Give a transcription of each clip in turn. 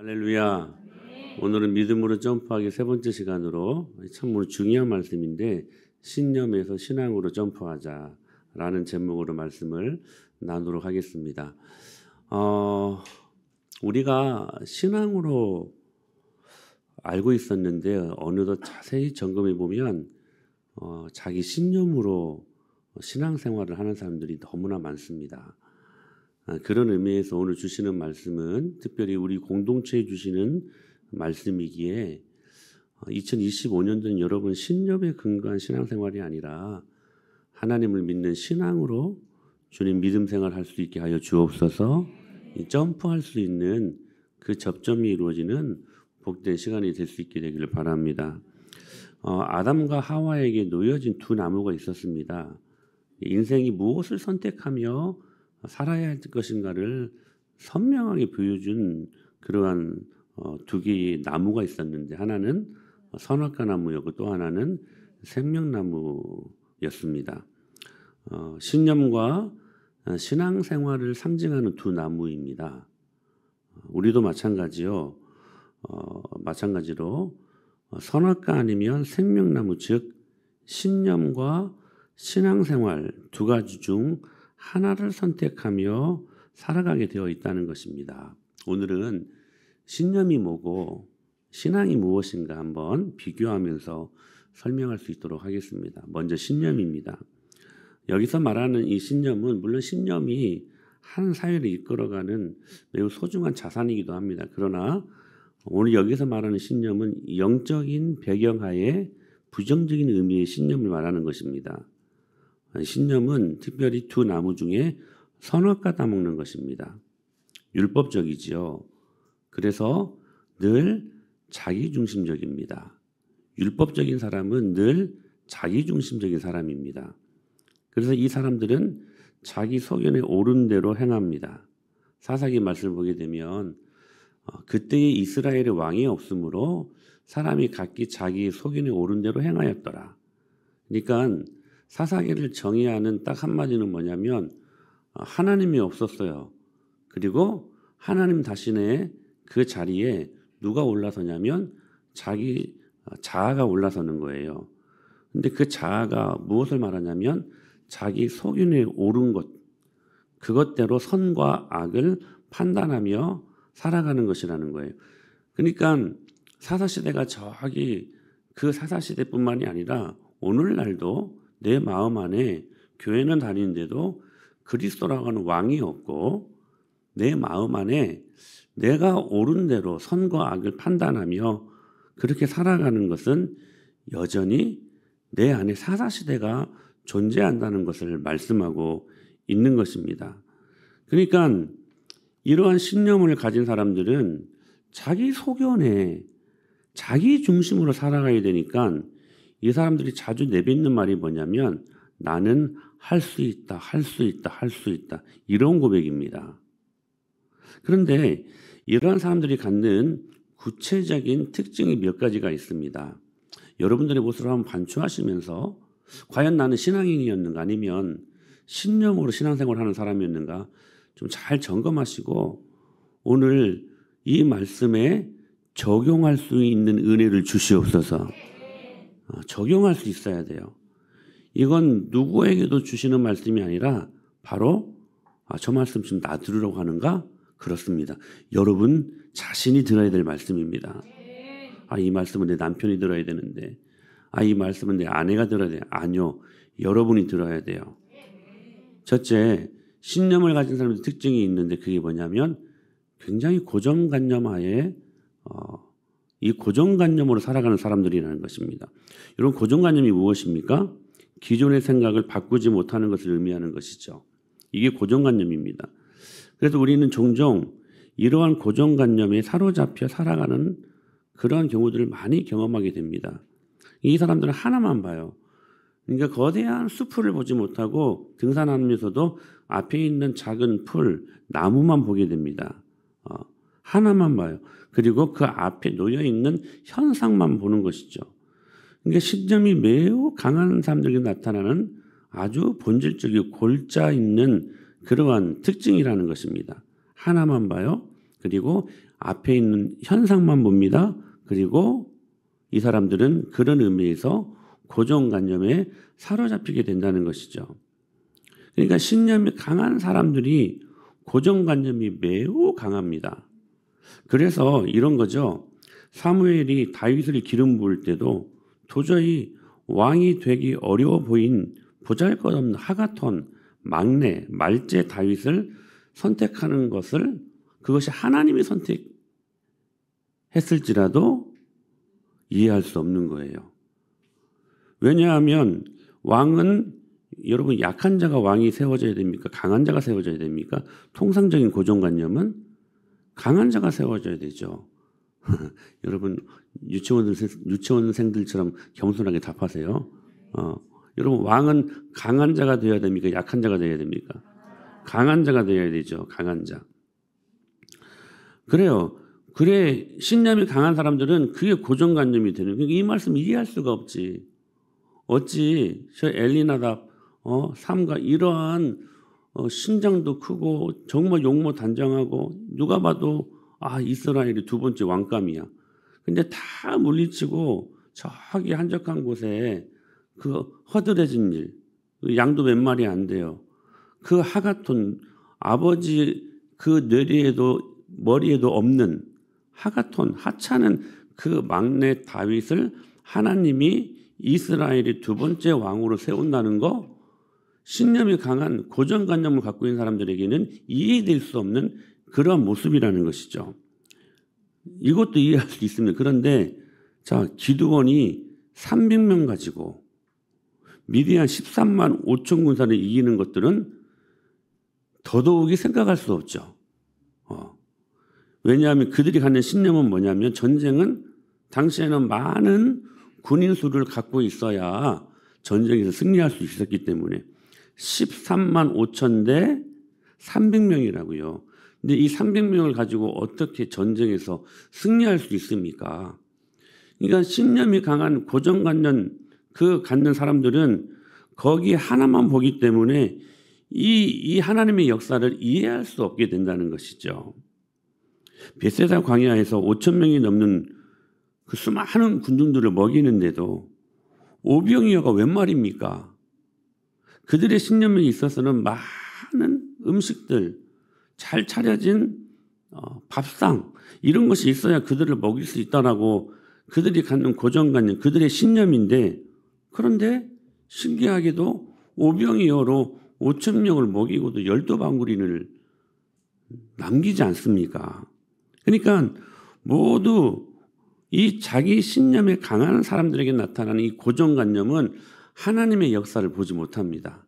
할렐루야. 오늘은 믿음으로 점프하기 세 번째 시간으로 참 오늘 중요한 말씀인데 신념에서 신앙으로 점프하자라는 제목으로 말씀을 나누도록 하겠습니다. 우리가 신앙으로 알고 있었는데 어느덧 자세히 점검해 보면 자기 신념으로 신앙생활을 하는 사람들이 너무나 많습니다. 그런 의미에서 오늘 주시는 말씀은 특별히 우리 공동체에 주시는 말씀이기에 2025년도는 여러분 신념에 근거한 신앙생활이 아니라 하나님을 믿는 신앙으로 주님 믿음 생활할 수 있게 하여 주옵소서. 점프할 수 있는 그 접점이 이루어지는 복된 시간이 될 수 있게 되기를 바랍니다. 아담과 하와에게 놓여진 두 나무가 있었습니다. 인생이 무엇을 선택하며 살아야 할 것인가를 선명하게 보여준 그러한 두 개의 나무가 있었는데 하나는 선악과 나무였고 또 하나는 생명나무였습니다. 신념과 신앙생활을 상징하는 두 나무입니다. 우리도 마찬가지요. 마찬가지로 선악과 아니면 생명나무 즉 신념과 신앙생활 두 가지 중 하나를 선택하며 살아가게 되어 있다는 것입니다. 오늘은 신념이 뭐고 신앙이 무엇인가 한번 비교하면서 설명할 수 있도록 하겠습니다. 먼저 신념입니다. 여기서 말하는 이 신념은 물론 신념이 한 사회를 이끌어가는 매우 소중한 자산이기도 합니다. 그러나 오늘 여기서 말하는 신념은 영적인 배경하에 부정적인 의미의 신념을 말하는 것입니다. 신념은 특별히 두 나무 중에 선악과 따먹는 것입니다. 율법적이지요. 그래서 늘 자기중심적입니다. 율법적인 사람은 늘 자기중심적인 사람입니다. 그래서 이 사람들은 자기 소견에 옳은 대로 행합니다. 사사기 말씀을 보게 되면 그때의 이스라엘의 왕이 없으므로 사람이 각기 자기 소견에 옳은 대로 행하였더라. 그러니까 사사기를 정의하는 딱 한마디는 뭐냐면 하나님이 없었어요. 그리고 하나님 자신의 그 자리에 누가 올라서냐면 자기 자아가 올라서는 거예요. 근데 그 자아가 무엇을 말하냐면 자기 소견에 옳은 것, 그것대로 선과 악을 판단하며 살아가는 것이라는 거예요. 그러니까 사사시대가 저기 그 사사시대뿐만이 아니라 오늘날도 내 마음 안에 교회는 다니는데도 그리스도라고 하는 왕이 없고 내 마음 안에 내가 옳은 대로 선과 악을 판단하며 그렇게 살아가는 것은 여전히 내 안에 사사시대가 존재한다는 것을 말씀하고 있는 것입니다. 그러니까 이러한 신념을 가진 사람들은 자기 소견에 자기 중심으로 살아가야 되니까 이 사람들이 자주 내뱉는 말이 뭐냐면 나는 할 수 있다, 할 수 있다, 할 수 있다 이런 고백입니다. 그런데 이러한 사람들이 갖는 구체적인 특징이 몇 가지가 있습니다. 여러분들의 모습을 한번 반추하시면서 과연 나는 신앙인이었는가 아니면 신념으로 신앙생활을 하는 사람이었는가 좀 잘 점검하시고 오늘 이 말씀에 적용할 수 있는 은혜를 주시옵소서. 적용할 수 있어야 돼요. 이건 누구에게도 주시는 말씀이 아니라 바로 저 말씀 지금 나 들으려고 하는가? 그렇습니다. 여러분 자신이 들어야 될 말씀입니다. 이 말씀은 내 남편이 들어야 되는데 이 말씀은 내 아내가 들어야 돼요. 아니요. 여러분이 들어야 돼요. 첫째, 신념을 가진 사람의 특징이 있는데 그게 뭐냐면 굉장히 고정관념하에 이 고정관념으로 살아가는 사람들이라는 것입니다. 이런 고정관념이 무엇입니까? 기존의 생각을 바꾸지 못하는 것을 의미하는 것이죠. 이게 고정관념입니다. 그래서 우리는 종종 이러한 고정관념에 사로잡혀 살아가는 그러한 경우들을 많이 경험하게 됩니다. 이 사람들은 하나만 봐요. 그러니까 거대한 숲을 보지 못하고 등산하면서도 앞에 있는 작은 풀, 나무만 보게 됩니다. 하나만 봐요. 그리고 그 앞에 놓여있는 현상만 보는 것이죠. 그러니까 신념이 매우 강한 사람들에게 나타나는 아주 본질적이고 골자 있는 그러한 특징이라는 것입니다. 하나만 봐요. 그리고 앞에 있는 현상만 봅니다. 그리고 이 사람들은 그런 의미에서 고정관념에 사로잡히게 된다는 것이죠. 그러니까 신념이 강한 사람들이 고정관념이 매우 강합니다. 그래서 이런 거죠. 사무엘이 다윗을 기름 부을 때도 도저히 왕이 되기 어려워 보인 보잘것없는 하가톤, 막내, 말제 다윗을 선택하는 것을 그것이 하나님이 선택했을지라도 이해할 수 없는 거예요. 왜냐하면 왕은 여러분 약한 자가 왕이 세워져야 됩니까? 강한 자가 세워져야 됩니까? 통상적인 고정관념은 강한 자가 세워져야 되죠. 여러분 유치원생들처럼 겸손하게 답하세요. 여러분 왕은 강한 자가 되어야 됩니까? 약한 자가 되어야 됩니까? 강한 자가 되어야 되죠. 강한 자. 그래요. 그래 신념이 강한 사람들은 그게 고정관념이 되는 거예요. 이 말씀 이해할 수가 없지. 어찌 저 엘리나답 삼가 이러한 신장도 크고 정말 용모 단장하고 누가 봐도 이스라엘이 두 번째 왕감이야. 근데 다 물리치고 저기 한적한 곳에 그 허드레진 일, 양도 몇 마리 안 돼요. 그 하가톤 아버지 그 뇌리에도 머리에도 없는 하가톤 하찮은 그 막내 다윗을 하나님이 이스라엘이 두 번째 왕으로 세운다는 거 신념이 강한 고정관념을 갖고 있는 사람들에게는 이해될 수 없는 그런 모습이라는 것이죠. 이것도 이해할 수 있습니다. 그런데 자 기드온이 300명 가지고 미디안 13만 5천 군사를 이기는 것들은 더더욱이 생각할 수 없죠. 왜냐하면 그들이 갖는 신념은 뭐냐면 전쟁은 당시에는 많은 군인 수를 갖고 있어야 전쟁에서 승리할 수 있었기 때문에 13만 5천 대 300명이라고요. 근데 이 300명을 가지고 어떻게 전쟁에서 승리할 수 있습니까? 그러니까 신념이 강한 고정관념 그 갖는 사람들은 거기 하나만 보기 때문에 이 하나님의 역사를 이해할 수 없게 된다는 것이죠. 베세다 광야에서 5천 명이 넘는 그 수많은 군중들을 먹이는데도 오병이어가 웬 말입니까? 그들의 신념에 있어서는 많은 음식들, 잘 차려진 밥상 이런 것이 있어야 그들을 먹일 수 있다라고 그들이 갖는 고정관념, 그들의 신념인데 그런데 신기하게도 오병이어로 5천 명을 먹이고도 12방울인을 남기지 않습니까? 그러니까 모두 이 자기 신념에 강한 사람들에게 나타나는 이 고정관념은 하나님의 역사를 보지 못합니다.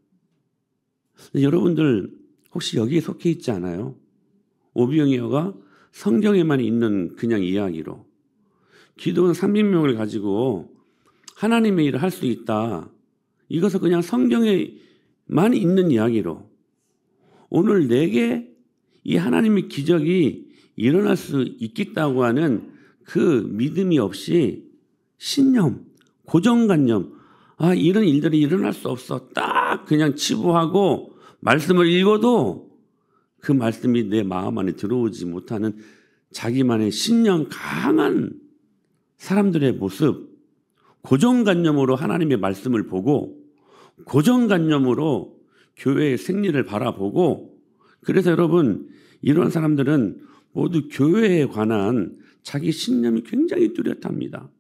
여러분들 혹시 여기에 속해 있지 않아요? 오병이어가 성경에만 있는 그냥 이야기로 기도원 300명을 가지고 하나님의 일을 할 수 있다. 이것은 그냥 성경에만 있는 이야기로 오늘 내게 이 하나님의 기적이 일어날 수 있겠다고 하는 그 믿음이 없이 신념, 고정관념, 이런 일들이 일어날 수 없어. 딱 그냥 치부하고 말씀을 읽어도 그 말씀이 내 마음 안에 들어오지 못하는 자기만의 신념 강한 사람들의 모습, 고정관념으로 하나님의 말씀을 보고 고정관념으로 교회의 생리를 바라보고 그래서 여러분 이런 사람들은 모두 교회에 관한 자기 신념이 굉장히 뚜렷합니다.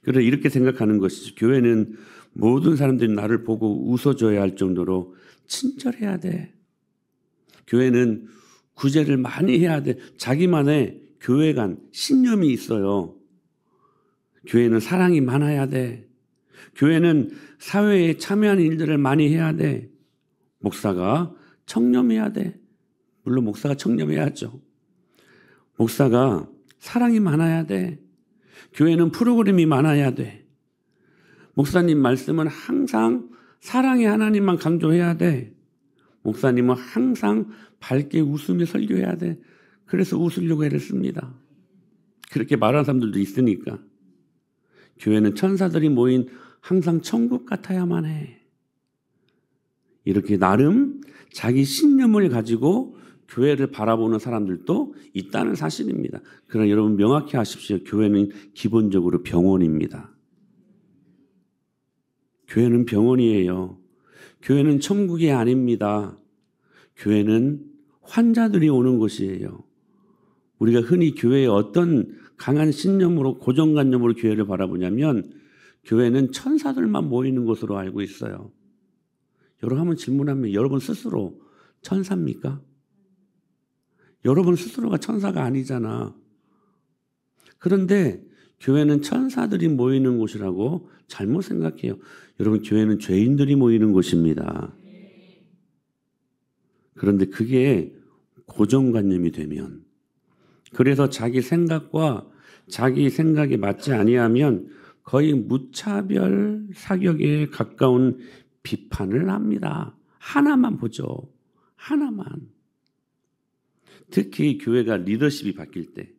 그래서 이렇게 생각하는 것이죠. 교회는 모든 사람들이 나를 보고 웃어줘야 할 정도로 친절해야 돼. 교회는 구제를 많이 해야 돼. 자기만의 교회 간 신념이 있어요. 교회는 사랑이 많아야 돼. 교회는 사회에 참여하는 일들을 많이 해야 돼. 목사가 청렴해야 돼. 물론 목사가 청렴해야죠. 목사가 사랑이 많아야 돼. 교회는 프로그램이 많아야 돼. 목사님 말씀은 항상 사랑의 하나님만 강조해야 돼. 목사님은 항상 밝게 웃으며 설교해야 돼. 그래서 웃으려고 애를 씁니다. 그렇게 말하는 사람들도 있으니까. 교회는 천사들이 모인 항상 천국 같아야만 해. 이렇게 나름 자기 신념을 가지고 교회를 바라보는 사람들도 있다는 사실입니다. 그러나 여러분 명확히 아십시오. 교회는 기본적으로 병원입니다. 교회는 병원이에요. 교회는 천국이 아닙니다. 교회는 환자들이 오는 곳이에요. 우리가 흔히 교회에 어떤 강한 신념으로 고정관념으로 교회를 바라보냐면 교회는 천사들만 모이는 곳으로 알고 있어요. 여러분 한번 질문하면 여러분 스스로 천사입니까? 여러분 스스로가 천사가 아니잖아. 그런데 교회는 천사들이 모이는 곳이라고 잘못 생각해요. 여러분 교회는 죄인들이 모이는 곳입니다. 그런데 그게 고정관념이 되면 그래서 자기 생각과 자기 생각에 맞지 아니하면 거의 무차별 사격에 가까운 비판을 합니다. 하나만 보죠. 하나만. 특히 교회가 리더십이 바뀔 때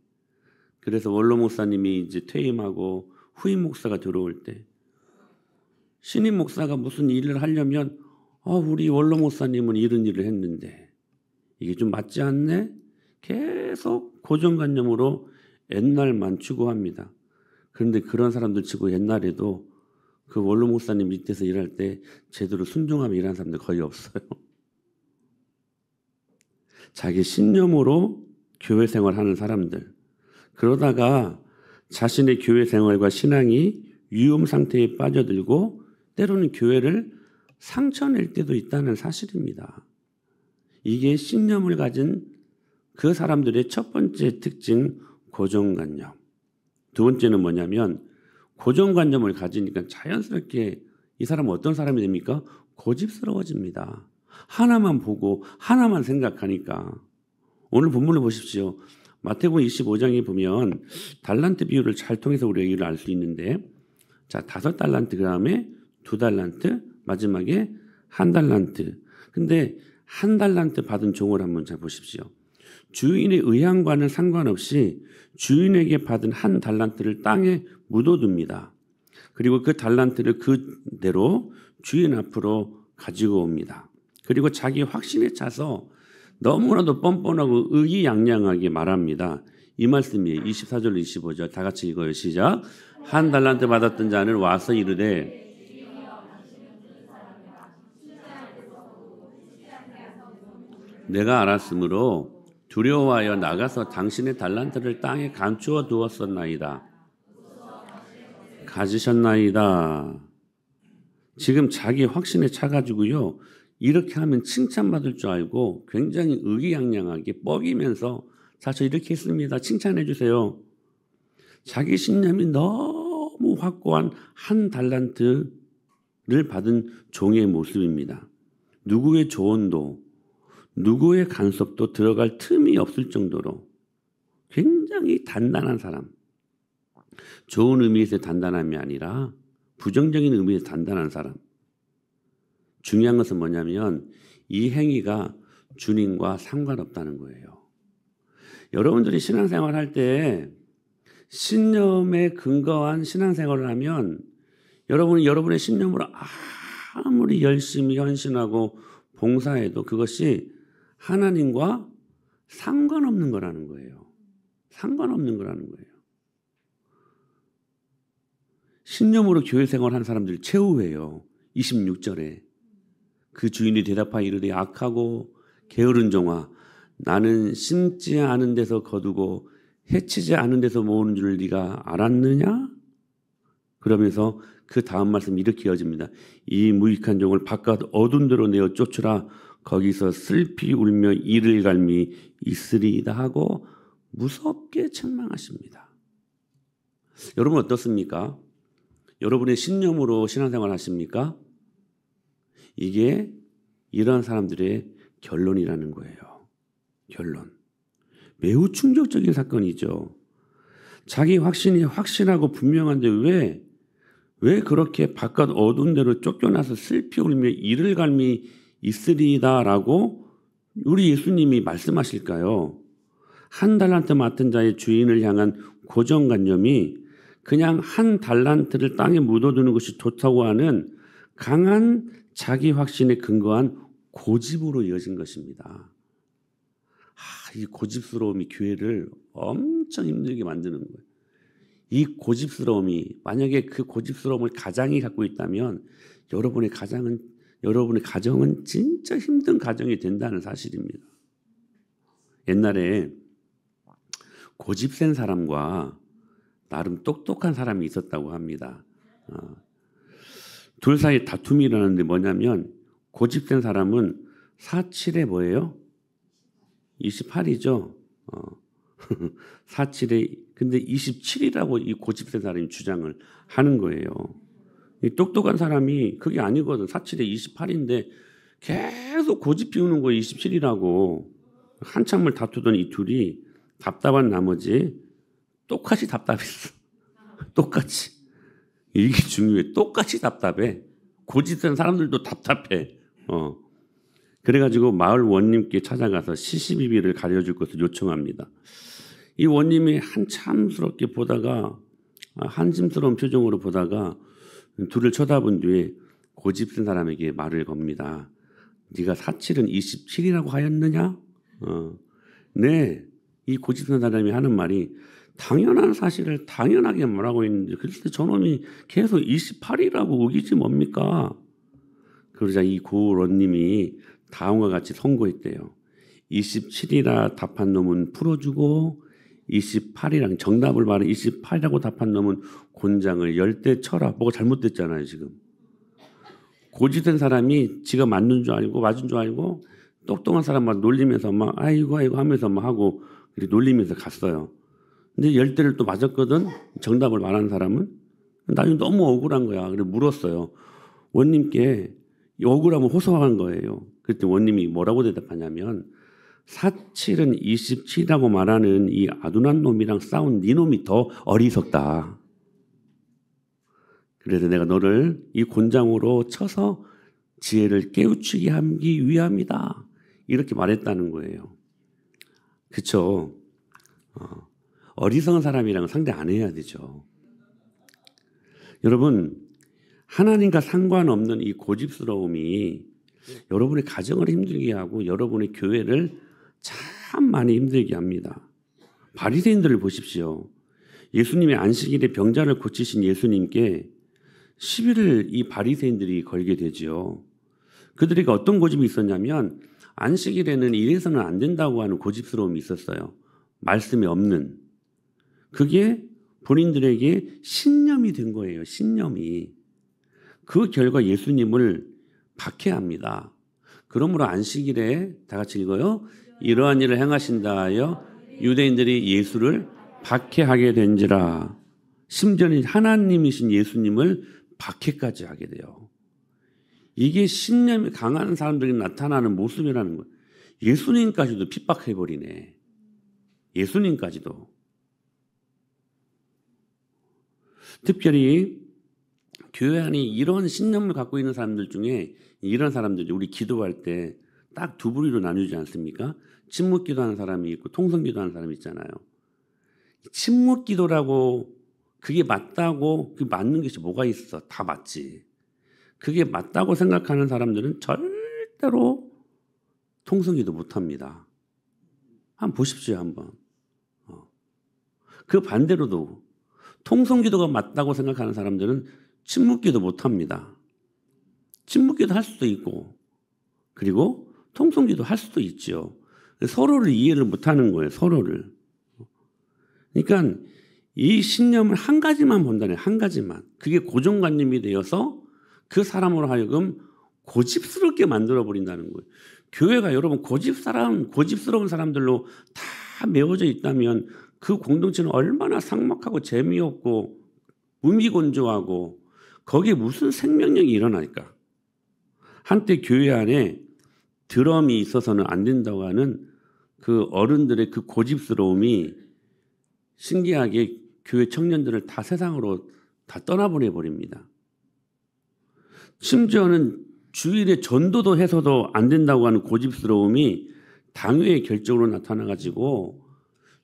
그래서 원로 목사님이 이제 퇴임하고 후임 목사가 들어올 때 신임 목사가 무슨 일을 하려면 우리 원로 목사님은 이런 일을 했는데 이게 좀 맞지 않네? 계속 고정관념으로 옛날만 추구합니다. 그런데 그런 사람들 치고 옛날에도 그 원로 목사님 밑에서 일할 때 제대로 순종하며 일하는 사람들 거의 없어요. 자기 신념으로 교회 생활하는 사람들. 그러다가 자신의 교회 생활과 신앙이 위험 상태에 빠져들고 때로는 교회를 상처낼 때도 있다는 사실입니다. 이게 신념을 가진 그 사람들의 첫 번째 특징 고정관념. 두 번째는 뭐냐면 고정관념을 가지니까 자연스럽게 이 사람은 어떤 사람이 됩니까? 고집스러워집니다. 하나만 보고 하나만 생각하니까. 오늘 본문을 보십시오. 마태복음 25장에 보면 달란트 비율을 잘 통해서 우리가 이를 알 수 있는데 자 5달란트 그다음에 2달란트 마지막에 1달란트. 근데 1달란트 받은 종을 한번 잘 보십시오. 주인의 의향과는 상관없이 주인에게 받은 1달란트를 땅에 묻어둡니다. 그리고 그 달란트를 그대로 주인 앞으로 가지고 옵니다. 그리고 자기 확신에 차서 너무나도 뻔뻔하고 의기양양하게 말합니다. 이 말씀이에요. 24절 25절 다 같이 읽어요. 시작. 1달란트 받았던 자는 와서 이르되 내가 알았으므로 두려워하여 나가서 당신의 달란트를 땅에 감추어 두었었나이다. 가지셨나이다. 지금 자기 확신에 차가지고요. 이렇게 하면 칭찬받을 줄 알고 굉장히 의기양양하게 뻐기면서 자, 저 이렇게 했습니다. 칭찬해 주세요. 자기 신념이 너무 확고한 1달란트를 받은 종의 모습입니다. 누구의 조언도 누구의 간섭도 들어갈 틈이 없을 정도로 굉장히 단단한 사람. 좋은 의미에서 단단함이 아니라 부정적인 의미에서 단단한 사람. 중요한 것은 뭐냐면 이 행위가 주님과 상관없다는 거예요. 여러분들이 신앙생활 할 때 신념에 근거한 신앙생활을 하면 여러분이 여러분의 신념으로 아무리 열심히 헌신하고 봉사해도 그것이 하나님과 상관없는 거라는 거예요. 상관없는 거라는 거예요. 신념으로 교회 생활하는 사람들 최후예요. 26절에 그 주인이 대답하여 이르되 악하고 게으른 종아 나는 심지 않은 데서 거두고 해치지 않은 데서 모으는 줄 네가 알았느냐? 그러면서 그 다음 말씀 이렇게 이어집니다. 이 무익한 종을 바깥 어두운 데로 내어 쫓으라. 거기서 슬피 울며 이를 갈미 있으리이다 하고 무섭게 책망하십니다. 여러분 어떻습니까? 여러분의 신념으로 신앙생활 하십니까? 이게 이런 사람들의 결론이라는 거예요. 결론. 매우 충격적인 사건이죠. 자기 확신이 확실하고 분명한데 왜 그렇게 바깥 어두운 데로 쫓겨나서 슬피 울며 이를 갈미 있으리이다라고 우리 예수님이 말씀하실까요? 1달란트 맡은 자의 주인을 향한 고정관념이 그냥 1달란트를 땅에 묻어두는 것이 좋다고 하는 강한 자기 확신에 근거한 고집으로 이어진 것입니다. 이 고집스러움이 교회를 엄청 힘들게 만드는 거예요. 이 고집스러움이 만약에 그 고집스러움을 가장이 갖고 있다면 여러분의 가정은 진짜 힘든 가정이 된다는 사실입니다. 옛날에 고집센 사람과 나름 똑똑한 사람이 있었다고 합니다. 둘 사이에 다툼이 일어나는데 뭐냐면 고집센 사람은 4,7에 뭐예요? 28이죠. 4,7에 근데 27이라고 이 고집센 사람이 주장을 하는 거예요. 이 똑똑한 사람이 그게 아니거든. 4,7에 28인데 계속 고집 피우는 거예요. 27이라고. 한참을 다투던 이 둘이 답답한 나머지 똑같이 답답했어. 똑같이. 이게 중요해. 똑같이 답답해. 고집센 사람들도 답답해. 그래가지고 마을 원님께 찾아가서 시시비비를 가려줄 것을 요청합니다. 이 원님이 한참스럽게 보다가 한심스러운 표정으로 보다가 둘을 쳐다본 뒤에 고집센 사람에게 말을 겁니다. 네가 4,7은 27이라고 하였느냐? 네. 이 고집센 사람이 하는 말이 당연한 사실을 당연하게 말하고 있는데 그래서 저놈이 계속 28이라고 우기지 뭡니까? 그러자 이 고원님이 다음과 같이 선고했대요. 27이라 답한 놈은 풀어주고 28이랑 정답을 말해 28이라고 답한 놈은 곤장을 10대 쳐라. 뭐가 잘못됐잖아요 지금. 고집된 사람이 지가 맞는 줄 알고 맞은 줄 알고 똑똑한 사람만 놀리면서 막 아이고 하면서 막 하고 놀리면서 갔어요. 근데 10대를 또 맞았거든. 정답을 말한 사람은. 나중에 너무 억울한 거야. 그래서 물었어요. 원님께 억울함을 호소한 거예요. 그때 원님이 뭐라고 대답하냐면 4,7은 27이라고 말하는 이 아둔한 놈이랑 싸운 네 놈이 더 어리석다. 그래서 내가 너를 이 곤장으로 쳐서 지혜를 깨우치게 하기 위함이다. 이렇게 말했다는 거예요. 그렇죠? 어리석은 사람이랑 상대 안 해야 되죠. 여러분 하나님과 상관없는 이 고집스러움이 여러분의 가정을 힘들게 하고 여러분의 교회를 참 많이 힘들게 합니다. 바리새인들을 보십시오. 예수님의 안식일에 병자를 고치신 예수님께 시비를 이 바리새인들이 걸게 되지요. 그들에게 어떤 고집이 있었냐면 안식일에는 이래서는 안 된다고 하는 고집스러움이 있었어요. 말씀이 없는. 그게 본인들에게 신념이 된 거예요. 신념이. 그 결과 예수님을 박해합니다. 그러므로 안식일에 다 같이 읽어요. 이러한 일을 행하신다 하여 유대인들이 예수를 박해하게 된지라. 심지어는 하나님이신 예수님을 박해까지 하게 돼요. 이게 신념이 강한 사람들이 나타나는 모습이라는 거예요. 예수님까지도 핍박해버리네. 예수님까지도. 특별히 교회 안에 이런 신념을 갖고 있는 사람들 중에 이런 사람들이 우리 기도할 때 딱 두 부류로 나누지 않습니까? 침묵 기도하는 사람이 있고 통성 기도하는 사람이 있잖아요. 침묵 기도라고 그게 맞다고 그 맞는 것이 뭐가 있어? 다 맞지. 그게 맞다고 생각하는 사람들은 절대로 통성 기도 못합니다. 한번 보십시오. 한번. 그 반대로도 통성 기도가 맞다고 생각하는 사람들은 침묵 기도 못합니다. 침묵 기도 할 수도 있고 그리고 통성 기도 할 수도 있죠. 서로를 이해를 못하는 거예요. 서로를. 그러니까 이 신념을 한 가지만 본다네. 한 가지만. 그게 고정관념이 되어서 그 사람으로 하여금 고집스럽게 만들어버린다는 거예요. 교회가 여러분 고집스러운 사람들로 다 메워져 있다면 그 공동체는 얼마나 삭막하고 재미없고 무미건조하고 거기에 무슨 생명력이 일어날까. 한때 교회 안에 드럼이 있어서는 안 된다고 하는 그 어른들의 그 고집스러움이 신기하게 교회 청년들을 다 세상으로 다 떠나보내버립니다. 심지어는 주일에 전도도 해서도 안 된다고 하는 고집스러움이 당회의 결정으로 나타나가지고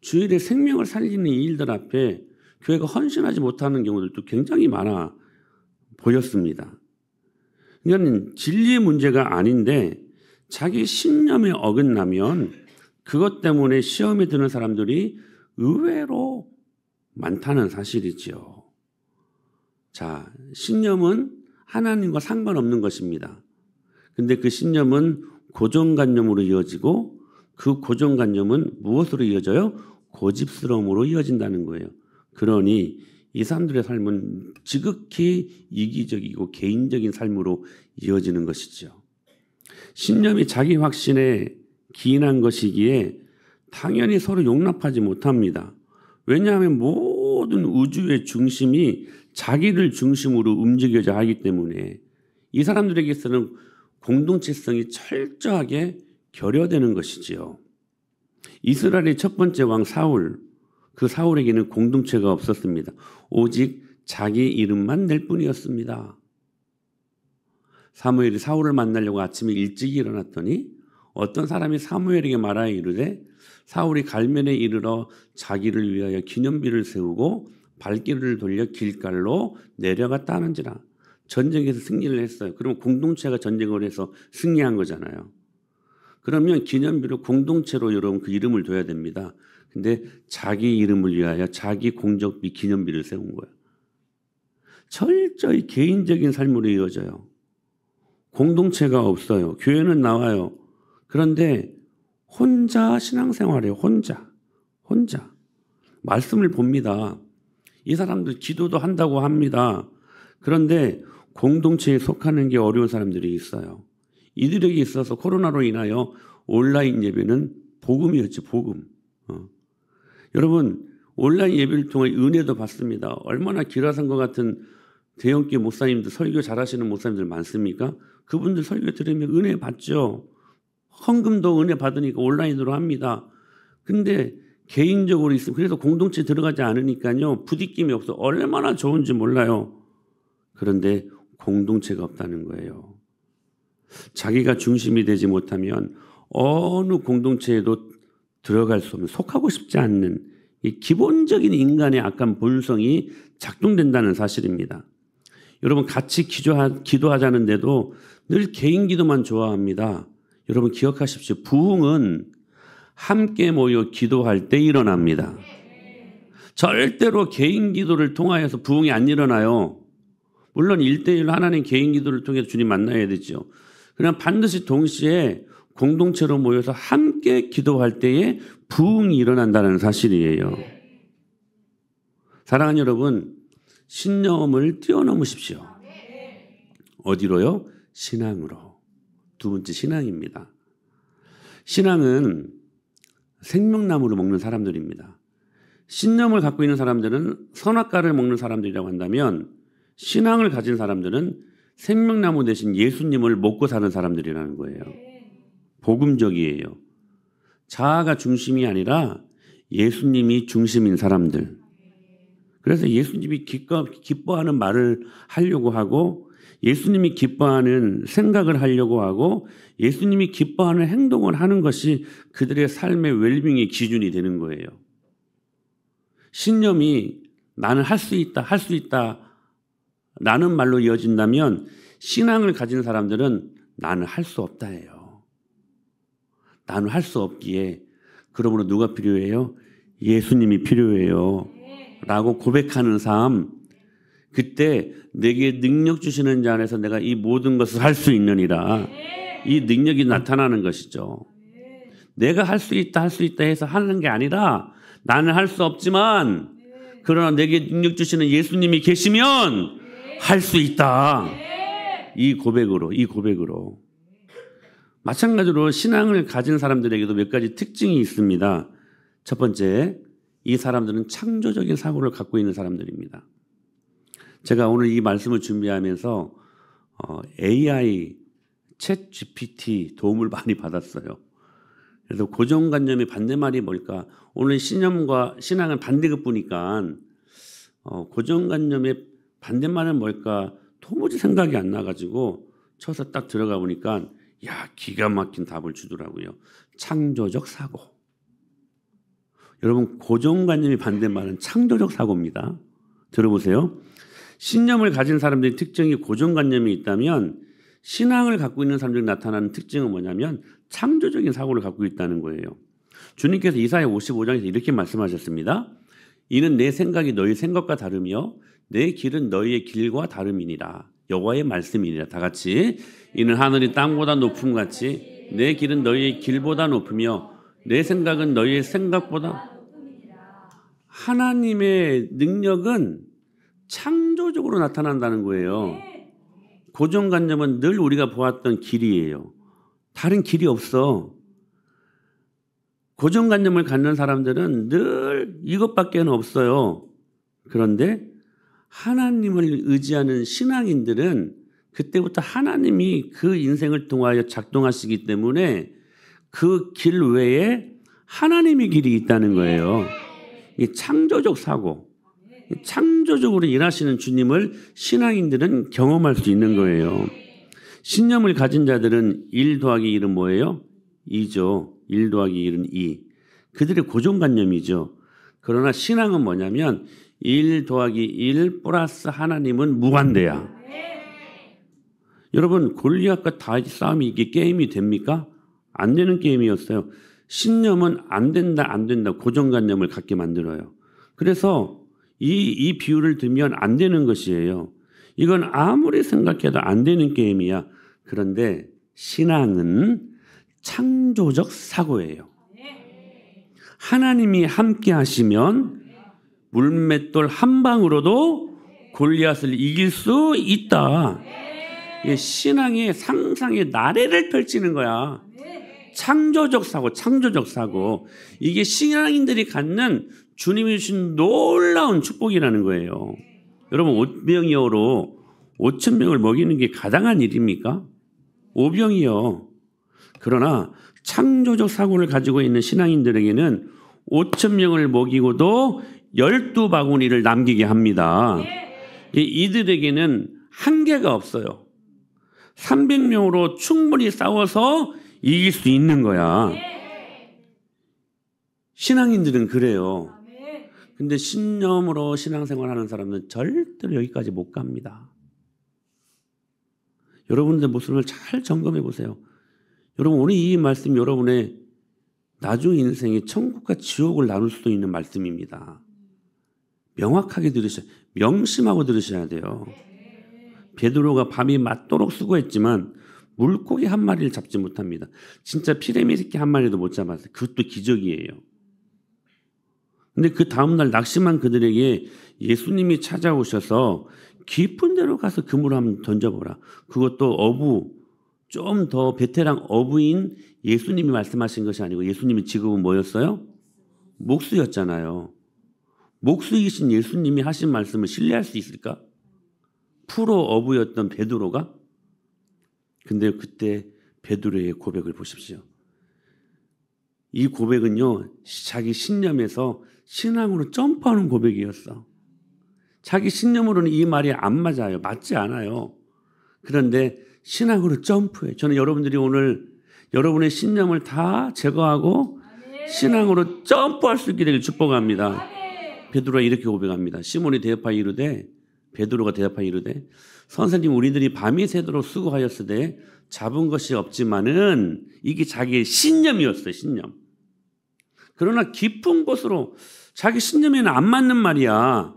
주일에 생명을 살리는 이 일들 앞에 교회가 헌신하지 못하는 경우들도 굉장히 많아 보였습니다. 이건 진리의 문제가 아닌데 자기 신념에 어긋나면 그것 때문에 시험에 드는 사람들이 의외로 많다는 사실이지요. 자, 신념은 하나님과 상관없는 것입니다. 근데 그 신념은 고정관념으로 이어지고 그 고정관념은 무엇으로 이어져요? 고집스러움으로 이어진다는 거예요. 그러니 이 사람들의 삶은 지극히 이기적이고 개인적인 삶으로 이어지는 것이죠. 신념이 자기 확신에 기인한 것이기에 당연히 서로 용납하지 못합니다. 왜냐하면 모든 우주의 중심이 자기를 중심으로 움직여야 하기 때문에 이 사람들에게서는 공동체성이 철저하게 결여되는 것이지요. 이스라엘의 첫 번째 왕 사울, 그 사울에게는 공동체가 없었습니다. 오직 자기 이름만 낼 뿐이었습니다. 사무엘이 사울을 만나려고 아침에 일찍 일어났더니 어떤 사람이 사무엘에게 말하여 이르되 사울이 갈멜에 이르러 자기를 위하여 기념비를 세우고 발길을 돌려 길갈로 내려갔다 하는지라. 전쟁에서 승리를 했어요. 그러면 공동체가 전쟁을 해서 승리한 거잖아요. 그러면 기념비를 공동체로 여러분 그 이름을 둬야 됩니다. 근데 자기 이름을 위하여 자기 공적비 기념비를 세운 거예요. 철저히 개인적인 삶으로 이어져요. 공동체가 없어요. 교회는 나와요. 그런데 혼자 신앙생활해요. 혼자. 말씀을 봅니다. 이 사람들 기도도 한다고 합니다. 그런데 공동체에 속하는 게 어려운 사람들이 있어요. 이들에게 있어서 코로나로 인하여 온라인 예배는 복음이었죠. 복음. 여러분 온라인 예배를 통해 은혜도 받습니다. 얼마나 기라성과 같은 대형교회 목사님들 설교 잘하시는 목사님들 많습니까? 그분들 설교 들으면 은혜 받죠. 헌금도 은혜 받으니까 온라인으로 합니다. 근데 개인적으로 있으면 그래서 공동체 들어가지 않으니까요. 부딪힘이 없어. 얼마나 좋은지 몰라요. 그런데 공동체가 없다는 거예요. 자기가 중심이 되지 못하면 어느 공동체에도 들어갈 수 없는 속하고 싶지 않는 이 기본적인 인간의 악한 본성이 작동된다는 사실입니다. 여러분 같이 기도하자는데도 늘 개인 기도만 좋아합니다. 여러분 기억하십시오. 부흥은 함께 모여 기도할 때 일어납니다. 절대로 개인 기도를 통하여서 부흥이 안 일어나요. 물론 1대1로 하나님 개인 기도를 통해서 주님 만나야 되죠. 그냥 반드시 동시에 공동체로 모여서 함께 기도할 때에 부흥이 일어난다는 사실이에요. 사랑하는 여러분, 신념을 뛰어넘으십시오. 어디로요? 신앙으로. 두 번째 신앙입니다. 신앙은 생명나무를 먹는 사람들입니다. 신념을 갖고 있는 사람들은 선악과를 먹는 사람들이라고 한다면 신앙을 가진 사람들은 생명나무 대신 예수님을 먹고 사는 사람들이라는 거예요. 복음적이에요. 자아가 중심이 아니라 예수님이 중심인 사람들. 그래서 예수님이 기뻐하는 말을 하려고 하고 예수님이 기뻐하는 생각을 하려고 하고 예수님이 기뻐하는 행동을 하는 것이 그들의 삶의 웰빙의 기준이 되는 거예요. 신념이 나는 할 수 있다 라는 말로 이어진다면 신앙을 가진 사람들은 나는 할 수 없다예요. 나는 할 수 없기에 그러므로 누가 필요해요? 예수님이 필요해요. 라고 고백하는 삶. 그때 내게 능력 주시는 자 안에서 내가 이 모든 것을 할 수 있느니라. 이 능력이 나타나는 것이죠. 내가 할 수 있다 해서 하는 게 아니라 나는 할 수 없지만 그러나 내게 능력 주시는 예수님이 계시면 할 수 있다. 이 고백으로. 마찬가지로 신앙을 가진 사람들에게도 몇 가지 특징이 있습니다. 첫 번째, 이 사람들은 창조적인 사고를 갖고 있는 사람들입니다. 제가 오늘 이 말씀을 준비하면서 AI, 챗 GPT 도움을 많이 받았어요. 그래서 고정관념의 반대말이 뭘까? 오늘 신념과 신앙은 반대급 보니까 고정관념의 반대말은 뭘까? 도무지 생각이 안 나가지고 쳐서 딱 들어가 보니까 기가 막힌 답을 주더라고요. 창조적 사고. 여러분 고정관념의 반대말은 창조적 사고입니다. 들어보세요. 신념을 가진 사람들의 특징이 고정관념이 있다면 신앙을 갖고 있는 사람들이 나타나는 특징은 뭐냐면 창조적인 사고를 갖고 있다는 거예요. 주님께서 이사야 55장에서 이렇게 말씀하셨습니다. 이는 내 생각이 너희 생각과 다르며 내 길은 너희의 길과 다름이니라. 여호와의 말씀이니라. 다 같이 이는 하늘이 땅보다 높음 같이 내 길은 너희의 길보다 높으며 내 생각은 너희의 생각보다. 하나님의 능력은 창조적으로 나타난다는 거예요. 고정관념은 늘 우리가 보았던 길이에요. 다른 길이 없어. 고정관념을 갖는 사람들은 늘 이것밖에 없어요. 그런데 하나님을 의지하는 신앙인들은 그때부터 하나님이 그 인생을 통하여 작동하시기 때문에 그 길 외에 하나님의 길이 있다는 거예요. 이 창조적 사고, 창조적으로 일하시는 주님을 신앙인들은 경험할 수 있는 거예요. 신념을 가진 자들은 1 더하기 1은 뭐예요? 2죠. 1 더하기 1은 2. 그들의 고정관념이죠. 그러나 신앙은 뭐냐면 1 더하기 1 플러스 하나님은 무한대야. 여러분 골리앗과 다윗 싸움이 이게 게임이 됩니까? 안 되는 게임이었어요. 신념은 안 된다 고정관념을 갖게 만들어요. 그래서 이 비유를 들면 안 되는 것이에요. 이건 아무리 생각해도 안 되는 게임이야. 그런데 신앙은 창조적 사고예요. 하나님이 함께 하시면 물맷돌 한 방으로도 골리앗을 이길 수 있다. 신앙의 상상의 나래를 펼치는 거야. 창조적 사고. 이게 신앙인들이 갖는 주님이 주신 놀라운 축복이라는 거예요. 여러분 오병이어로 5,000명을 먹이는 게 가당한 일입니까? 오병이어. 그러나 창조적 사고를 가지고 있는 신앙인들에게는 5,000명을 먹이고도 12바구니를 남기게 합니다. 이들에게는 한계가 없어요. 300명으로 충분히 싸워서 이길 수 있는 거야. 신앙인들은 그래요. 근데 신념으로 신앙생활하는 사람은 절대로 여기까지 못 갑니다. 여러분들 모습을 잘 점검해 보세요. 여러분 오늘 이 말씀이 여러분의 나중 인생의 천국과 지옥을 나눌 수도 있는 말씀입니다. 명확하게 들으셔야, 명심하고 들으셔야 돼요. 베드로가 밤이 맞도록 수고했지만 물고기 한 마리를 잡지 못합니다. 진짜 피레미 새끼 한 마리도 못 잡았어요. 그것도 기적이에요. 근데 그 다음날 낙심한 그들에게 예수님이 찾아오셔서 깊은 데로 가서 그물을 한번 던져보라. 그것도 어부, 좀 더 베테랑 어부인 예수님이 말씀하신 것이 아니고 예수님의 직업은 뭐였어요? 목수였잖아요. 목수이신 예수님이 하신 말씀을 신뢰할 수 있을까? 프로 어부였던 베드로가? 근데 그때 베드로의 고백을 보십시오. 이 고백은요, 자기 신념에서 신앙으로 점프하는 고백이었어. 자기 신념으로는 이 말이 안 맞아요. 맞지 않아요. 그런데 신앙으로 점프해. 저는 여러분들이 오늘 여러분의 신념을 다 제거하고 신앙으로 점프할 수 있게 되길 축복합니다. 베드로가 이렇게 고백합니다. 시몬이 대답하여 이르되, 베드로가 대답하여 이르되, 선생님 우리들이 밤이 새도록 수고하였으되 잡은 것이 없지만은, 이게 자기의 신념이었어요. 신념. 그러나 깊은 곳으로, 자기 신념에는 안 맞는 말이야.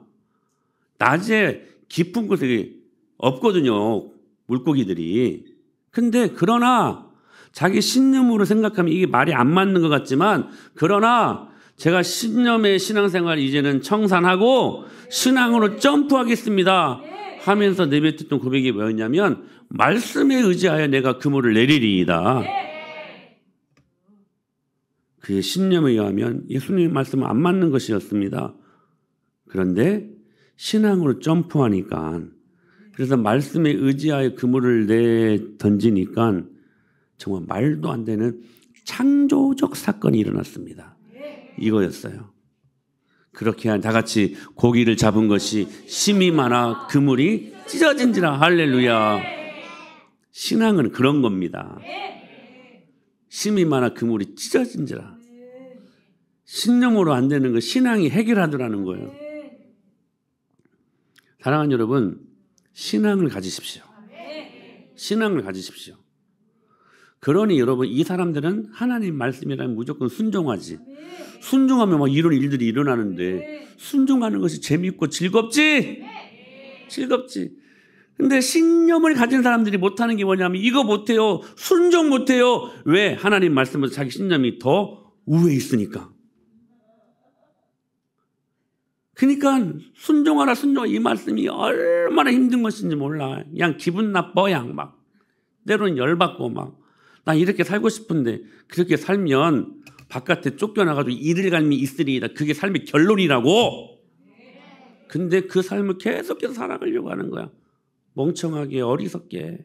낮에 깊은 곳에 없거든요, 물고기들이. 근데 그러나 자기 신념으로 생각하면 이게 말이 안 맞는 것 같지만, 그러나 제가 신념의 신앙생활 이제는 청산하고 신앙으로 점프하겠습니다 하면서 내뱉었던 고백이 뭐였냐면, 말씀에 의지하여 내가 그물을 내리리이다. 그의 신념에 의하면 예수님의 말씀은 안 맞는 것이었습니다. 그런데 신앙으로 점프하니까, 그래서 말씀에 의지하여 그물을 던지니까 정말 말도 안 되는 창조적 사건이 일어났습니다. 이거였어요. 그렇게 다 같이 고기를 잡은 것이 심이 많아 그물이 찢어진지라. 할렐루야. 신앙은 그런 겁니다. 심이 많아 그물이 찢어진지라. 신념으로 안 되는 거 신앙이 해결하더라는 거예요. 사랑하는 여러분, 신앙을 가지십시오. 신앙을 가지십시오. 그러니 여러분 이 사람들은 하나님 말씀이라면 무조건 순종하지. 순종하면 막 이런 일들이 일어나는데 순종하는 것이 재미있고 즐겁지? 즐겁지. 근데 신념을 가진 사람들이 못하는 게 뭐냐면 이거 못해요. 순종 못해요. 왜? 하나님 말씀보다 자기 신념이 더 우위에 있으니까. 그러니까 순종하라 순종하라 이 말씀이 얼마나 힘든 것인지 몰라. 그냥 기분 나빠 그냥 막. 때로는 열받고 막. 나 이렇게 살고 싶은데 그렇게 살면 바깥에 쫓겨나가지고 이를갈미 있으리이다. 그게 삶의 결론이라고. 근데 그 삶을 계속해서 살아가려고 하는 거야. 멍청하게 어리석게.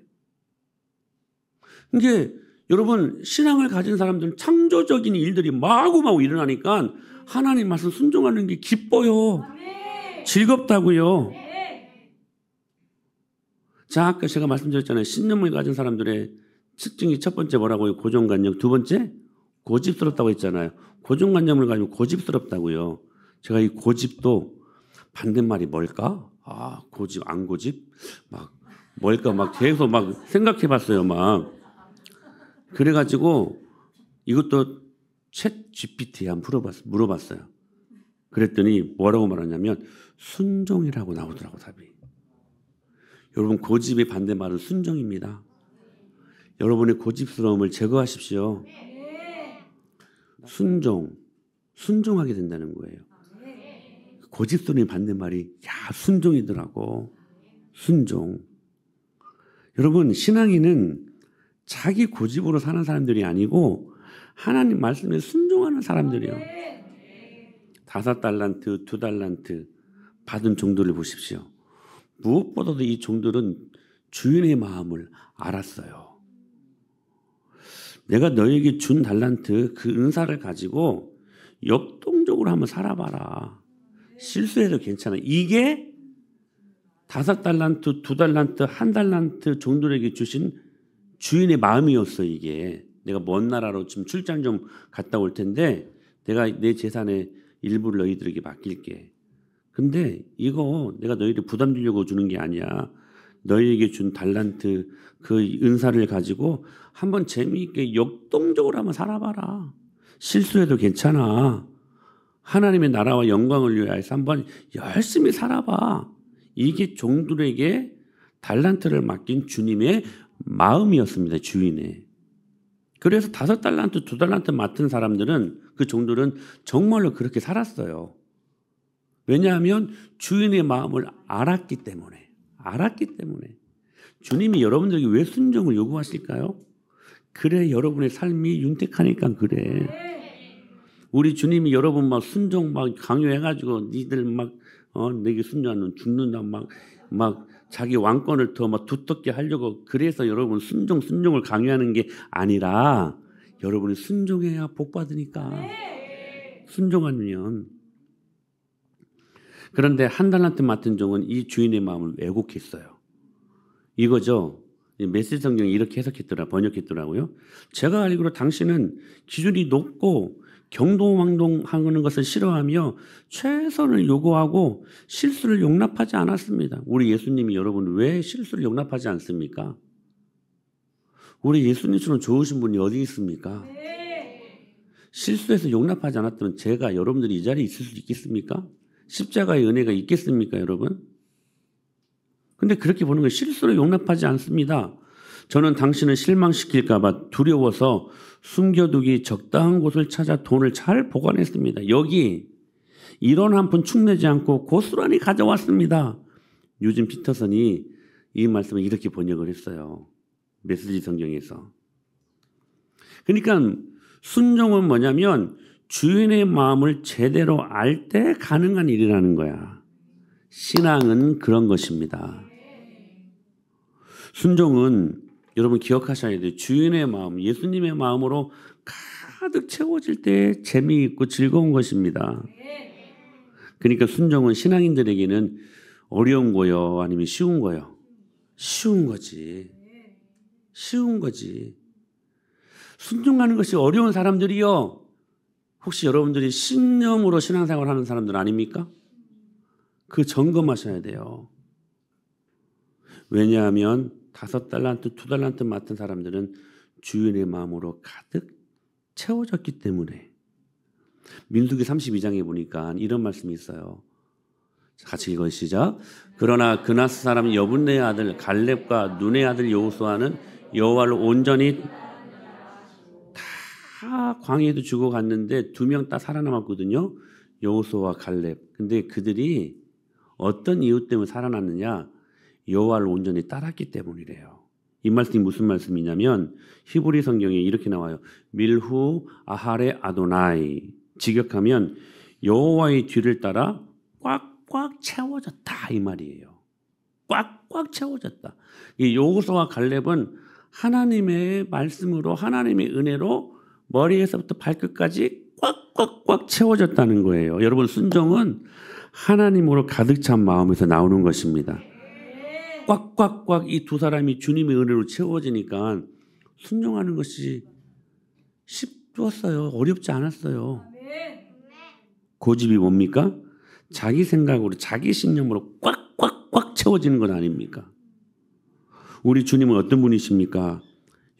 이게 여러분 신앙을 가진 사람들은 창조적인 일들이 마구마구 일어나니까 하나님 말씀 순종하는 게 기뻐요. 즐겁다고요. 자, 아까 제가 말씀드렸잖아요. 신념을 가진 사람들의 특징이 첫 번째 뭐라고요? 고정관념. 두 번째 고집스럽다고 했잖아요. 고정관념을 가지고 고집스럽다고요. 제가 이 고집도 반대말이 뭘까? 아, 고집, 안 고집? 막 뭘까? 막 계속 막 생각해봤어요. 막 그래가지고 이것도 챗 GPT에 한번 물어봤어요. 그랬더니 뭐라고 말하냐면 순종이라고 나오더라고 답이. 여러분 고집의 반대말은 순종입니다. 여러분의 고집스러움을 제거하십시오. 순종하게 된다는 거예요. 고집스러움의 반대말이 순종이더라고. 순종. 여러분 신앙인은 자기 고집으로 사는 사람들이 아니고 하나님 말씀에 순종하는 사람들이요. 5달란트, 2달란트 받은 종들을 보십시오. 무엇보다도 이 종들은 주인의 마음을 알았어요. 내가 너에게 준 달란트 그 은사를 가지고 역동적으로 한번 살아봐라. 실수해도 괜찮아. 이게 5달란트, 2달란트, 1달란트 종들에게 주신 주인의 마음이었어. 이게 내가 먼 나라로 좀 출장 좀 갔다 올 텐데 내가 내 재산의 일부를 너희들에게 맡길게. 근데 이거 내가 너희들 부담 주려고 주는 게 아니야. 너희에게 준 달란트 그 은사를 가지고 한번 재미있게 역동적으로 한번 살아봐라. 실수해도 괜찮아. 하나님의 나라와 영광을 위하여서 한번 열심히 살아봐. 이게 종들에게 달란트를 맡긴 주님의 마음이었습니다. 주인의. 그래서 5달란트, 2달란트 맡은 사람들은 그 종들은 정말로 그렇게 살았어요. 왜냐하면 주인의 마음을 알았기 때문에. 주님이 여러분들에게 왜 순종을 요구하실까요? 그래 여러분의 삶이 윤택하니까 그래. 우리 주님이 여러분 막 순종 막 강요해가지고 니들 막 내게 순종하면 죽는다 막 자기 왕권을 더 막 두텁게 하려고 그래서 여러분 순종을 강요하는 게 아니라 여러분이 순종해야 복 받으니까. 순종하면. 그런데 1달란트 맡은 종은 이 주인의 마음을 왜곡했어요. 이거죠. 메시지 성경이 이렇게 번역했더라고요. 제가 알기로 당신은 기준이 높고 경동망동하는 것을 싫어하며 최선을 요구하고 실수를 용납하지 않았습니다. 우리 예수님이 여러분 왜 실수를 용납하지 않습니까? 우리 예수님처럼 좋으신 분이 어디 있습니까? 실수해서 용납하지 않았다면 제가 여러분들이 이 자리에 있을 수 있겠습니까? 십자가의 은혜가 있겠습니까, 여러분? 근데 그렇게 보는 거예요. 실수를 용납하지 않습니다. 저는 당신을 실망시킬까 봐 두려워서 숨겨두기 적당한 곳을 찾아 돈을 잘 보관했습니다. 여기 1원 한 푼 축내지 않고 고스란히 가져왔습니다. 유진 피터슨이 이 말씀을 이렇게 번역을 했어요. 메시지 성경에서. 그러니까 순종은 뭐냐면 주인의 마음을 제대로 알 때 가능한 일이라는 거야. 신앙은 그런 것입니다. 순종은 여러분 기억하셔야 돼요. 주인의 마음, 예수님의 마음으로 가득 채워질 때 재미있고 즐거운 것입니다. 그러니까 순종은 신앙인들에게는 어려운 거요, 아니면 쉬운 거요? 쉬운 거지. 순종하는 것이 어려운 사람들이요. 혹시 여러분들이 신념으로 신앙생활 하는 사람들 아닙니까? 그 점검하셔야 돼요. 왜냐하면 5달란트, 2달란트 맡은 사람들은 주인의 마음으로 가득 채워졌기 때문에. 민수기 32장에 보니까 이런 말씀이 있어요. 같이 읽어 시작. 그러나 그나스 사람 여분네의 아들 갈렙과 눈의 아들 여호수아는 여호와를 온전히 다 광야에도 죽어갔는데 2명 딱 살아남았거든요. 여호수아와 갈렙. 근데 그들이 어떤 이유 때문에 살아났느냐? 여호와를 온전히 따랐기 때문이래요. 이 말씀이 무슨 말씀이냐면 히브리 성경에 이렇게 나와요. 밀후 아하레 아도나이. 직역하면 여호와의 뒤를 따라 꽉꽉 채워졌다 이 말이에요. 꽉꽉 채워졌다. 이 여호수아와 갈렙은 하나님의 말씀으로 하나님의 은혜로 머리에서부터 발끝까지 꽉꽉꽉 채워졌다는 거예요. 여러분 순종은 하나님으로 가득 찬 마음에서 나오는 것입니다. 꽉꽉꽉 이 두 사람이 주님의 은혜로 채워지니까 순종하는 것이 쉽었어요. 어렵지 않았어요. 고집이 뭡니까? 자기 생각으로 자기 신념으로 꽉꽉꽉 채워지는 건 아닙니까? 우리 주님은 어떤 분이십니까?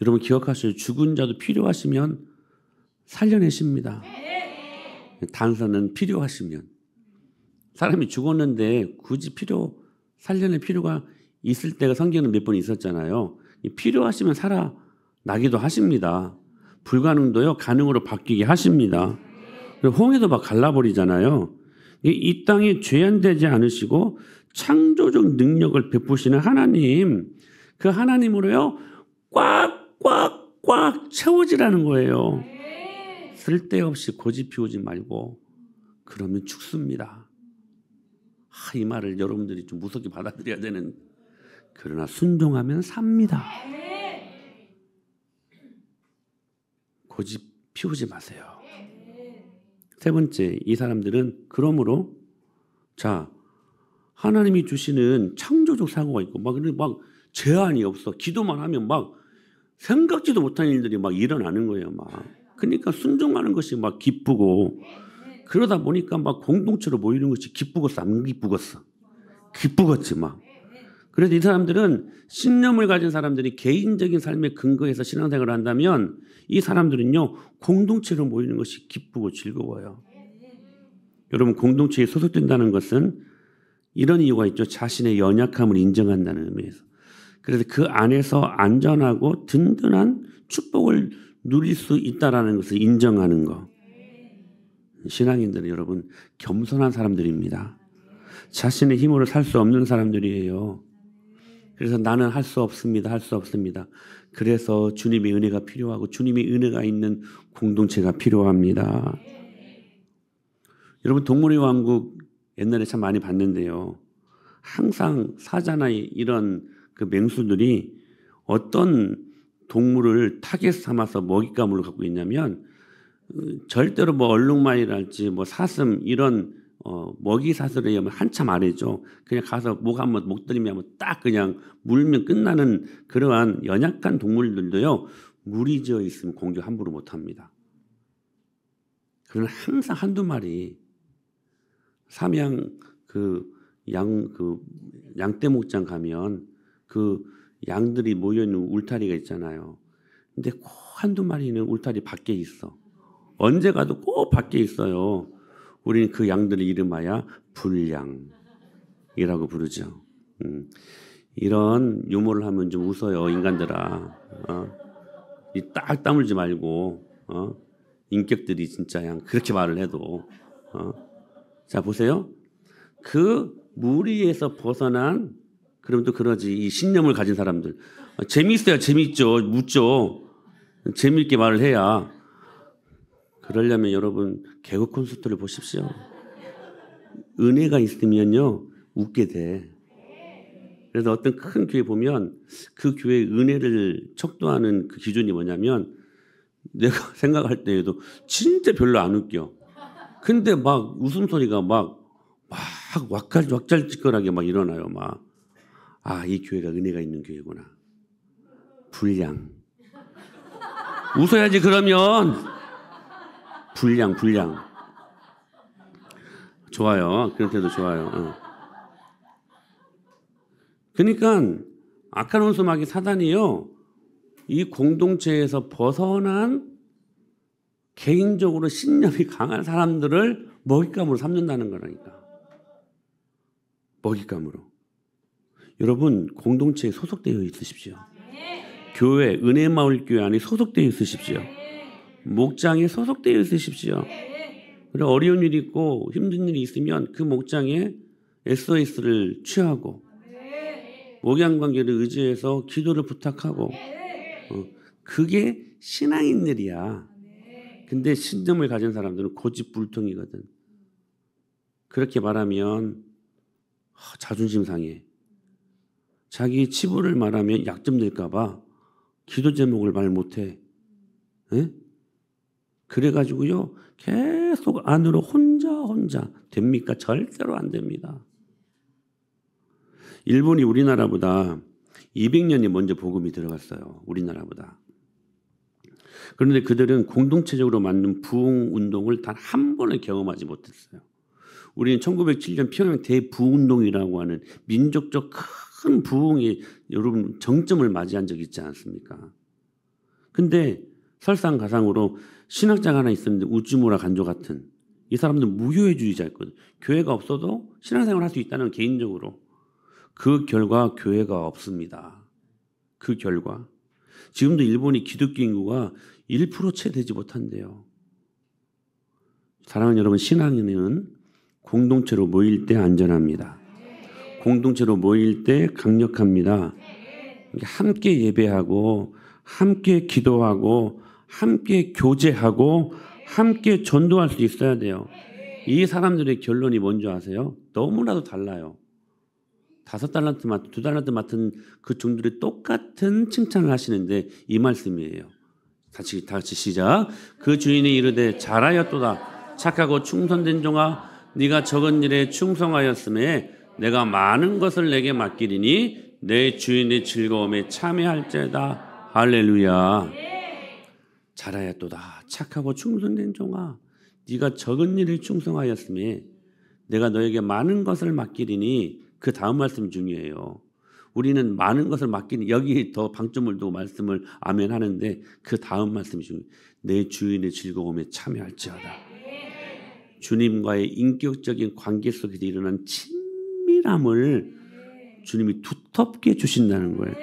여러분 기억하셔요. 죽은 자도 필요하시면 살려내십니다. 단서는 필요하시면. 사람이 죽었는데 굳이 살려낼 필요가 있을 때가 성경은 몇 번 있었잖아요. 필요하시면 살아나기도 하십니다. 불가능도요 가능으로 바뀌게 하십니다. 홍해도 막 갈라버리잖아요. 이 땅에 죄안되지 않으시고 창조적 능력을 베푸시는 하나님, 그 하나님으로요 꽉꽉꽉 채워지라는 거예요. 쓸데없이 고집 피우지 말고 그러면 죽습니다. 이 말을 여러분들이 좀 무섭게 받아들여야 되는. 그러나 순종하면 삽니다. 고집 피우지 마세요. 세 번째, 이 사람들은 그러므로 자 하나님이 주시는 창조적 사고가 있고 막 제한이 없어. 기도만 하면 막 생각지도 못한 일들이 막 일어나는 거예요. 막 그러니까 순종하는 것이 막 기쁘고 그러다 보니까 막 공동체로 모이는 것이 기쁘겠어 안 기쁘겠어? 기쁘겠지 막. 그래서 이 사람들은 신념을 가진 사람들이 개인적인 삶의 근거에서 신앙생활을 한다면 이 사람들은요 공동체로 모이는 것이 기쁘고 즐거워요. 여러분 공동체에 소속된다는 것은 이런 이유가 있죠. 자신의 연약함을 인정한다는 의미에서. 그래서 그 안에서 안전하고 든든한 축복을 누릴 수 있다는 것을 인정하는 것. 신앙인들은 여러분 겸손한 사람들입니다. 자신의 힘으로 살 수 없는 사람들이에요. 그래서 나는 할 수 없습니다. 할 수 없습니다. 그래서 주님의 은혜가 필요하고 주님의 은혜가 있는 공동체가 필요합니다. 여러분 동물의 왕국 옛날에 참 많이 봤는데요. 항상 사자나 이런 그 맹수들이 어떤 동물을 타겟 삼아서 먹잇감으로 갖고 있냐면 절대로 뭐 얼룩말이랄지 뭐 사슴 이런 먹이 사슬에 의하면 한참 아래죠. 그냥 가서 목 한번 목 들이면 딱 그냥 물면 끝나는 그러한 연약한 동물들도요. 물이 지어 있으면 공격 함부로 못합니다. 그러나 항상 한두 마리 삼양 양떼 목장 가면 그 양들이 모여 있는 울타리가 있잖아요. 근데 꼭 한두 마리는 울타리 밖에 있어. 언제 가도 꼭 밖에 있어요. 우리는 그 양들의 이름하여 불량이라고 부르죠. 이런 유머를 하면 좀 웃어요, 인간들아. 이 딱 다물지 말고 인격들이 진짜 그냥 그렇게 말을 해도 자 보세요. 그 무리에서 벗어난 그럼 또 그러지 이 신념을 가진 사람들 재미있어야 재미있죠. 묻죠. 재미있게 말을 해야. 그러려면 여러분 개그 콘서트를 보십시오. 은혜가 있으면요 웃게 돼. 그래서 어떤 큰 교회 보면 그 교회의 은혜를 척도하는 그 기준이 뭐냐면 내가 생각할 때에도 진짜 별로 안 웃겨. 근데 막 웃음소리가 막 왁잘지껄하게 막 일어나요. 막 이 교회가 은혜가 있는 교회구나. 불량. 웃어야지 그러면. 불량. 좋아요. 그런 때도 좋아요. 그러니까 악한 원수마귀 사단이요. 이 공동체에서 벗어난 개인적으로 신념이 강한 사람들을 먹잇감으로 삼는다는 거라니까. 먹잇감으로. 여러분 공동체에 소속되어 있으십시오. 교회, 은혜마을교회 안에 소속되어 있으십시오. 목장에 소속되어 있으십시오. 그리고 어려운 일이 있고 힘든 일이 있으면 그 목장에 SOS를 취하고 목양관계를 의지해서 기도를 부탁하고 그게 신앙인들이야. 근데 신념을 가진 사람들은 고집불통이거든. 그렇게 말하면 자존심 상해. 자기 치부를 말하면 약점될까 봐 기도 제목을 말 못해. 에? 그래가지고요 계속 안으로 혼자 됩니까? 절대로 안 됩니다. 일본이 우리나라보다 200년이 먼저 복음이 들어갔어요. 우리나라보다. 그런데 그들은 공동체적으로 만든 부흥 운동을 단 한 번을 경험하지 못했어요. 우리는 1907년 평양 대부흥운동이라고 하는 민족적 큰 부흥의 여러분 정점을 맞이한 적이 있지 않습니까? 근데 설상가상으로 신학자가 하나 있었는데 우즈무라 간조 같은 이 사람들은 무교회주의자였거든. 교회가 없어도 신앙생활을 할 수 있다는 개인적으로. 그 결과 교회가 없습니다. 그 결과. 지금도 일본이 기독교 인구가 1% 채 되지 못한대요. 사랑하는 여러분, 신앙인은 공동체로 모일 때 안전합니다. 공동체로 모일 때 강력합니다. 함께 예배하고 함께 기도하고 함께 교제하고 함께 전도할 수 있어야 돼요. 이 사람들의 결론이 뭔지 아세요? 너무나도 달라요. 5달란트 맡은 2달란트 맡은 그 종들이 똑같은 칭찬을 하시는데 이 말씀이에요. 다 같이 시작. 그 주인이 이르되 잘하였도다. 착하고 충성된 종아, 네가 적은 일에 충성하였음에 내가 많은 것을 내게 맡기리니 내 주인의 즐거움에 참여할지어다. 할렐루야. 잘하였도다. 착하고 충성된 종아, 네가 적은 일에 충성하였음에 내가 너에게 많은 것을 맡기리니 그 다음 말씀이 중요해요. 우리는 많은 것을 맡기니 여기 더 방점을 두고 말씀을 아멘 하는데 그 다음 말씀이 중요해요. 내 주인의 즐거움에 참여할지어다. 주님과의 인격적인 관계 속에서 일어난 친밀함을 주님이 두텁게 주신다는 거예요.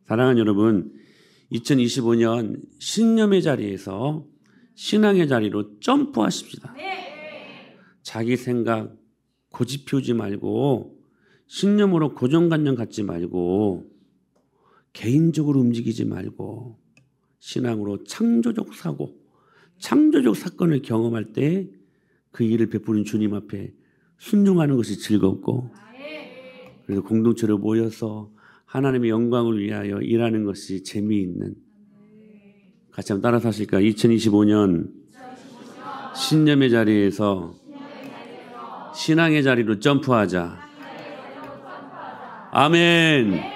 사랑하는 여러분, 2025년 신념의 자리에서 신앙의 자리로 점프하십시다. 자기 생각 고집 피우지 말고 신념으로 고정관념 갖지 말고 개인적으로 움직이지 말고 신앙으로 창조적 사고, 창조적 사건을 경험할 때 그 일을 베푸는 주님 앞에 순종하는 것이 즐겁고 그래서 공동체로 모여서 하나님의 영광을 위하여 일하는 것이 재미있는 같이 한번 따라서 하실까요? 2025년 신념의 자리에서 신앙의 자리로 점프하자. 아멘.